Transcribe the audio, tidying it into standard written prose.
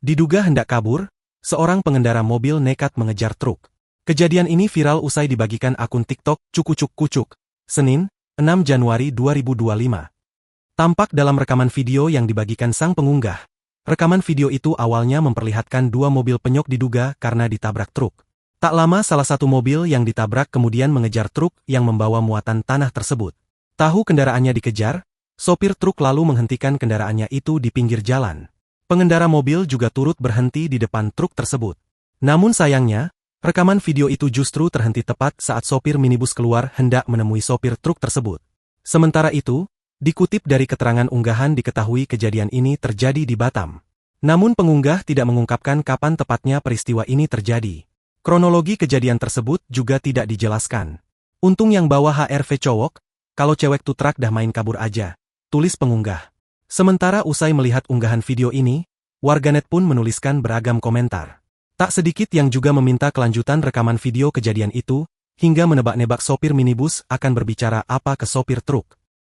Diduga hendak kabur, seorang pengendara mobil nekat mengejar truk. Kejadian ini viral usai dibagikan akun TikTok Cukucuk Kucuk, Senin, 6 Januari 2025. Tampak dalam rekaman video yang dibagikan sang pengunggah. Rekaman video itu awalnya memperlihatkan dua mobil penyok diduga karena ditabrak truk. Tak lama salah satu mobil yang ditabrak kemudian mengejar truk yang membawa muatan tanah tersebut. Tahu kendaraannya dikejar, sopir truk lalu menghentikan kendaraannya itu di pinggir jalan. Pengendara mobil juga turut berhenti di depan truk tersebut. Namun sayangnya, rekaman video itu justru terhenti tepat saat sopir minibus keluar hendak menemui sopir truk tersebut. Sementara itu, dikutip dari keterangan unggahan diketahui kejadian ini terjadi di Batam. Namun pengunggah tidak mengungkapkan kapan tepatnya peristiwa ini terjadi. Kronologi kejadian tersebut juga tidak dijelaskan. Untung yang bawa HRV cowok, kalau cewek tutrak dah main kabur aja, tulis pengunggah. Sementara usai melihat unggahan video ini, warganet pun menuliskan beragam komentar. Tak sedikit yang juga meminta kelanjutan rekaman video kejadian itu, hingga menebak-nebak sopir minibus akan berbicara apa ke sopir truk.